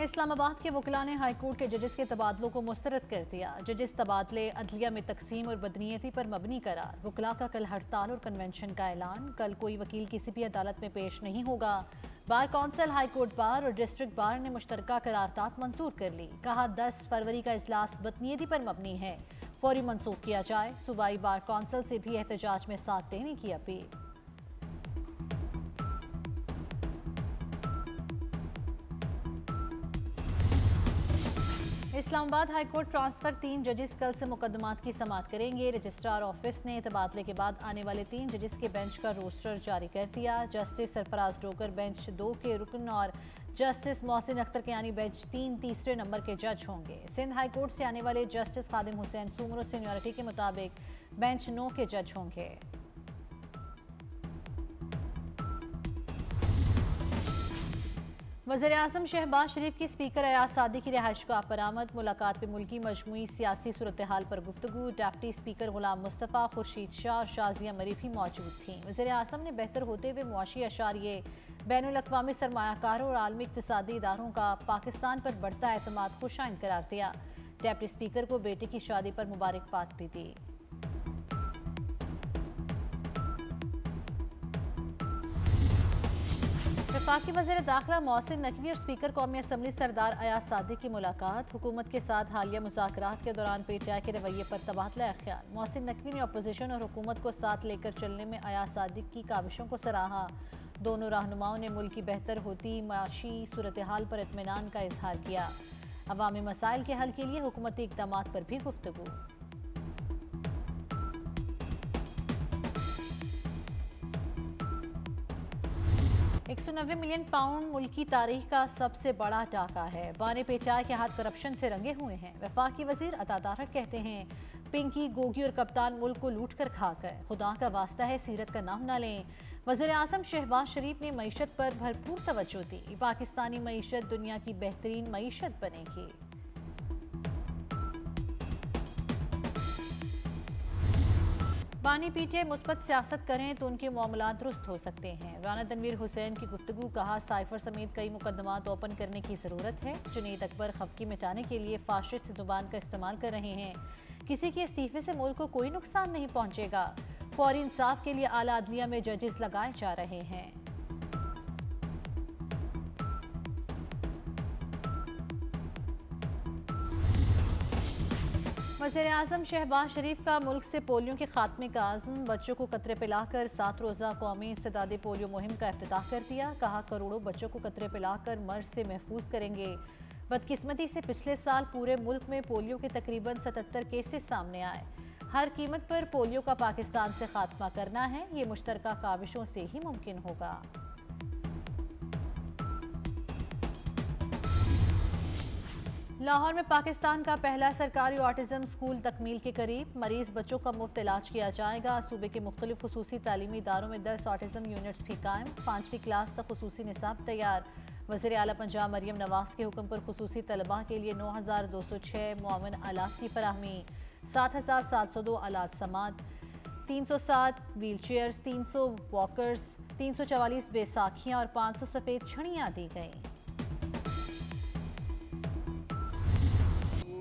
इस्लामाबाद के वकला ने हाईकोर्ट के जजेस के तबादलों को मुस्तरद कर दिया। जजेस तबादले अदलिया में तकसीम और बदनीयती पर मबनी करार। वकला का कल हड़ताल और कन्वेंशन का ऐलान। कल कोई वकील किसी भी अदालत में पेश नहीं होगा। बार कौंसिल, हाईकोर्ट बार और डिस्ट्रिक्ट बार ने मुश्तरका करारदाद मंजूर कर ली। कहा 10 फरवरी का इजलास बदनीयती पर मबनी है, फौरी मंसूख किया जाए। सूबाई बार कौंसिल से भी एहतजाज में साथ देने की अपील। इस्लामाबाद हाईकोर्ट ट्रांसफर 3 जजेस कल से मुकदमात की समाअत करेंगे। रजिस्ट्रार ऑफिस ने तबादले के बाद आने वाले 3 जजेस के बेंच का रोस्टर जारी कर दिया। जस्टिस सरफराज डोकर बेंच 2 के रुकन और जस्टिस मोहसिन अख्तर के यानी बेंच 3 तीसरे नंबर के जज होंगे। सिंध हाईकोर्ट से आने वाले जस्टिस खादिम हुसैन सुमर सीनियरिटी के मुताबिक बेंच 9 के जज होंगे। वज़ीर-ए-आज़म शहबाज शरीफ की स्पीकर अयाज सादी की रिहाइश को बरामद। मुलाकात में मुल्की मजमूई सियासी सूरत हाल पर गुफ्तगू। डिप्टी स्पीकर गुलाम मुस्तफ़ा, खुर्शीद शाह और शाजिया मरीफ भी मौजूद थीं। वज़ीर-ए-आज़म ने बेहतर होते हुए मुआशी अशारिये, बैनुल-अक़वामी सरमायाकारों और आलमी इक़्तिसादी इदारों का पाकिस्तान पर बढ़ता एतमाद खुशाइन करार दिया। डिप्टी स्पीकर को बेटे की शादी पर मुबारकबाद भी दी। वफाकी वज़ीर दाखिला मोहसिन नकवी और स्पीकर कौमी असम्बली सरदार अयाज सादी की मुलाकात। हुकूमत के साथ हालिया मुज़ाकरात के दौरान पीटीआई के रवैये पर तबादला ख्याल। मोहसिन नकवी ने अपोजिशन और हुकूमत को साथ लेकर चलने में अयाज सादी की काविशों को सराहा। दोनों रहनुमाओं ने मुल्क की बेहतर होती माशी सूरत हाल पर इत्मीनान का इजहार किया। अवामी मसाइल के हल के लिए हुकूमती इक़दामात पर भी गुफ्तगू। 190 मिलियन पाउंड मुल्क की तारीख का सबसे बड़ा टाका है। बाने पेचाई के हाथ करप्शन से रंगे हुए हैं। वफाकी वजीर अता तारक कहते हैं, पिंकी, गोगी और कप्तान मुल्क को लूट कर खा गए। खुदा का वास्ता है सीरत का नाम न लें। वज़ीर-ए-आज़म शहबाज शरीफ ने मईशत पर भरपूर तवज्जो दी। पाकिस्तानी मईशत दुनिया की बेहतरीन मईशत बनेगी। बानी पीटीआई मुस्बत सियासत करें तो उनके मामलात दुरुस्त हो सकते हैं। राना तनवीर हुसैन की गुफ्तगू। कहा साइफर समेत कई मुकदमात ओपन करने की जरूरत है। जुनैद अकबर खफकी मिटाने के लिए फाशिस्ट जुबान का इस्तेमाल कर रहे हैं। किसी के इस्तीफे से मुल्क को कोई नुकसान नहीं पहुंचेगा। फौरी इंसाफ के लिए आला अदलिया में जजेस लगाए जा रहे हैं। वज़ीर-ए-आज़म शहबाज शरीफ का मुल्क से पोलियो के खात्मे का आज़म। बच्चों को कतरे पिलाकर 7 रोज़ा कौमी इंसदादी पोलियो मुहिम का इफ्तिताह कर दिया। कहा करोड़ों बच्चों को कतरे पिलाकर मर्ज से महफूज करेंगे। बदकिस्मती से पिछले साल पूरे मुल्क में पोलियो के तकरीबन 77 केसेस सामने आए। हर कीमत पर पोलियो का पाकिस्तान से खात्मा करना है। ये मुश्तरका काविशों से ही मुमकिन होगा। लाहौर में पाकिस्तान का पहला सरकारी ऑटिज्म स्कूल तकमील के करीब। मरीज बच्चों का मुफ्त इलाज किया जाएगा। सूबे के मुख्तलिफ खुसूसी तालीमी इदारों में 10 ऑटिज्म यूनिट्स भी कायम। 5वीं क्लास तक खुसूसी निसाब तैयार। वज़ीर आला पंजाब मरियम नवाज के हुक्म पर खुसूसी तलबा के लिए 9206 मुआवन आलात की फराहमी। 7702 आलात समात, 307 व्हील चेयर्स, 300 वॉकर्स, 344 बैसाखियाँ और 500 सफ़ेद छड़ियाँ दी गईं।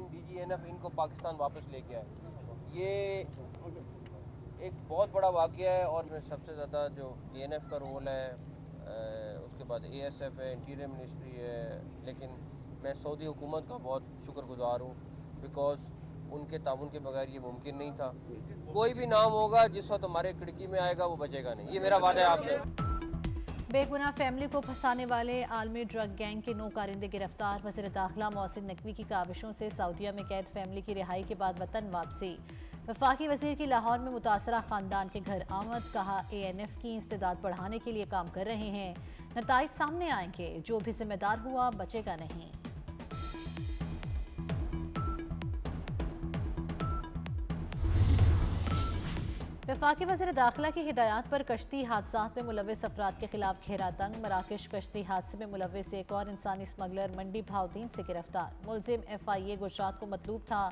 DGNF इनको पाकिस्तान वापस लेके आए, ये एक बहुत बड़ा वाक़या है। और सबसे ज़्यादा जो DNF का रोल है, उसके बाद ASF है, इंटीरियर मिनिस्ट्री है। लेकिन मैं सऊदी हुकूमत का बहुत शुक्रगुजार हूँ, बिकॉज़ उनके ताउन के बगैर ये मुमकिन नहीं था। कोई भी नाम होगा जिस वक्त हमारे खिड़की में आएगा वो बचेगा नहीं, ये मेरा वादा है आपसे। बेगुनाह फैमिली को फंसाने वाले आलमी ड्रग गैंग के 9 कारिंदे गिरफ्तार। वज़ीर दाखिला मोहसिन नकवी की काविशों से सऊदीया में कैद फैमिली की रिहाई के बाद वतन वापसी। वफाकी वजीर की लाहौर में मुतासरा खानदान के घर आमद। कहा ANF की इस्तेदाद बढ़ाने के लिए काम कर रहे हैं। नताइज सामने आएंगे, जो भी जिम्मेदार हुआ बचेगा नहीं। वफाकी वज़ीर दाखिला की हिदायत पर कश्ती हादसात में मुलविस अफराद के खिलाफ घेरा तंग। मराकश कश्ती हादसे में मुलविस एक और इंसानी स्मगलर मंडी भाउदीन से गिरफ्तार। मुलजिम FIA गुजरात को मतलूब था।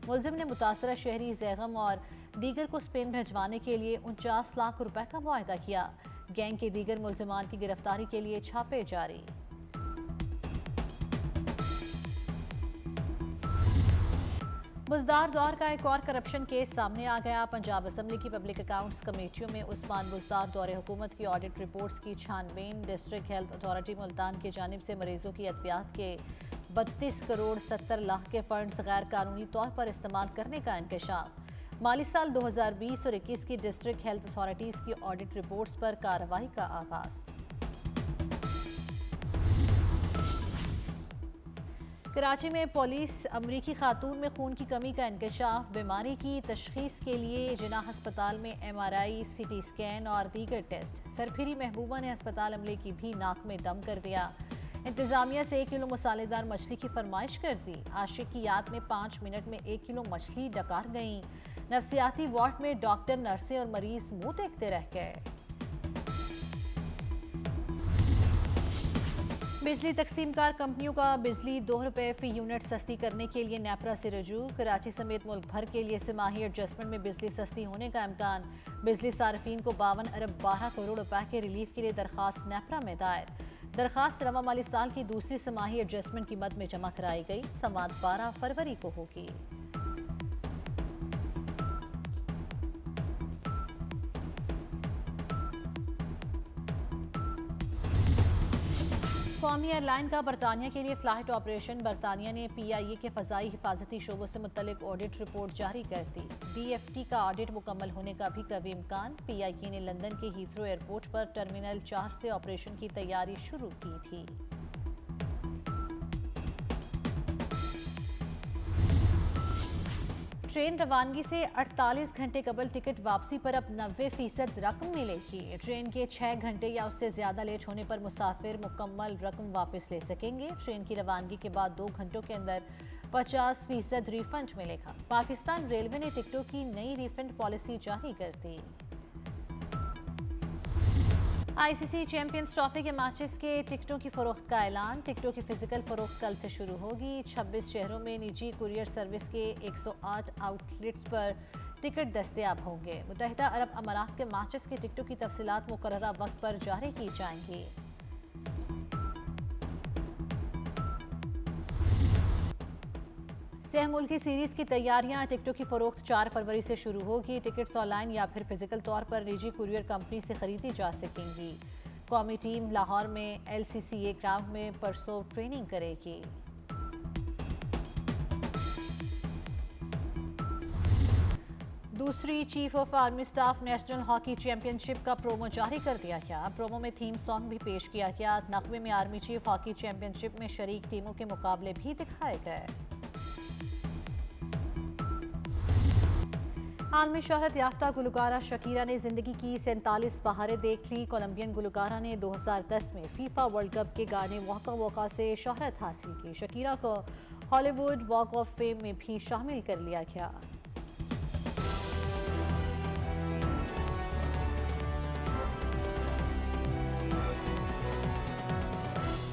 मुलजिम ने मुतासरा शहरी जैगम और दीगर को स्पेन भिजवाने के लिए 49 लाख रुपए का मुआहदा किया। गैंग के दीगर मुलजिमान की गिरफ्तारी के लिए छापे जारी। बुजदार दौर का एक और करप्शन केस सामने आ गया। पंजाब असम्बली की पब्लिक अकाउंट्स कमेटियों में उस्मान बुजदार दौरे हुकूमत की ऑडिट रिपोर्ट्स की छानबीन। डिस्ट्रिक्ट हेल्थ अथॉरिटी मुल्तान की जानिब से मरीजों की अद्वियात के 32 करोड़ 70 लाख के फंड्स गैर कानूनी तौर पर इस्तेमाल करने का इंकशाफ। माली साल 2020 और 21 की डिस्ट्रिक्ट हेल्थ अथॉरिटीज़ की ऑडिट रिपोर्ट्स पर कार्रवाई का आगाज। कराची में पुलिस अमरीकी खातून में खून की कमी का इंकशाफ। बीमारी की तशखीस के लिए जिन्ना अस्पताल में MRI, CT स्कैन और दीगर टेस्ट। सरफिरी महबूबा ने अस्पताल अमले की भी नाक में दम कर दिया। इंतजामिया से 1 किलो मसालेदार मछली की फरमाइश कर दी। आशिक की याद में 5 मिनट में 1 किलो मछली डकार गई। नफ्सियाती वार्ड में डॉक्टर, नर्सें और मरीज मुंह देखते रह गए। बिजली तकसीमकार कंपनियों का बिजली 2 रुपए फी यूनिट सस्ती करने के लिए नेपरा से रजू। कराची समेत मुल्क भर के लिए तिमाही एडजस्टमेंट में बिजली सस्ती होने का इम्कान। बिजली सार्फिन को 52 अरब 12 करोड़ रुपए के रिलीफ के लिए दरखास्त नेपरा में दायर। दरखास्त रवा माली साल की दूसरी तिमाही एडजस्टमेंट की मद में जमा कराई गई। समाअत 12 फरवरी को होगी। कौमी एयरलाइन का बरतानिया के लिए फ्लाइट ऑपरेशन। बरतानिया ने PIA के फ़ज़ाई हिफाजती शोबों से मुतल्लिक ऑडिट रिपोर्ट जारी कर दी। DFT का ऑडिट मुकम्मल होने का भी कभी इम्कान। PIA ने लंदन के हीथ्रो एयरपोर्ट पर टर्मिनल 4 से ऑपरेशन की तैयारी शुरू की थी। ट्रेन रवानगी से 48 घंटे कबल टिकट वापसी पर अब 90% रकम मिलेगी। ट्रेन के 6 घंटे या उससे ज्यादा लेट होने पर मुसाफिर मुकम्मल रकम वापस ले सकेंगे। ट्रेन की रवानगी के बाद 2 घंटों के अंदर 50% रिफंड मिलेगा। पाकिस्तान रेलवे ने टिकटों की नई रिफंड पॉलिसी जारी कर दी। ICC चैंपियंस ट्रॉफी के मैचेस के टिकटों की फरोख्त का ऐलान। टिकटों की फिजिकल फरोख्त कल से शुरू होगी। 26 शहरों में निजी कुरियर सर्विस के 108 आउटलेट्स पर टिकट दस्तयाब होंगे। मुत्तहिदा अरब अमारात के मैचेस के टिकटों की तफसीलात मुकर्ररा वक्त पर जारी की जाएंगी। सह मुल्की सीरीज की तैयारियां। टिकटों की फरोख्त 4 फरवरी से शुरू होगी। टिकट्स ऑनलाइन या फिर फिजिकल तौर पर निजी कुरियर कंपनी से खरीदी जा सकेंगी। कौमी टीम लाहौर में LCCA ग्राउंड में परसों ट्रेनिंग करेगी। दूसरी chief of army staff national hockey championship का प्रोमो जारी कर दिया गया। प्रोमो में थीम सॉन्ग भी पेश किया गया। नकबे में आर्मी चीफ हॉकी चैंपियनशिप में शरीक टीमों के मुकाबले भी दिखाए गए। आलमी शोहरत याफ्ता गुलकारा शकीरा ने जिंदगी की 47 बहारें देख ली। कोलंबियन गुलकारा ने 2010 में FIFA वर्ल्ड कप के गाने वॉका वॉका से शोहरत हासिल की। शकीरा को हॉलीवुड वॉक ऑफ फेम में भी शामिल कर लिया गया।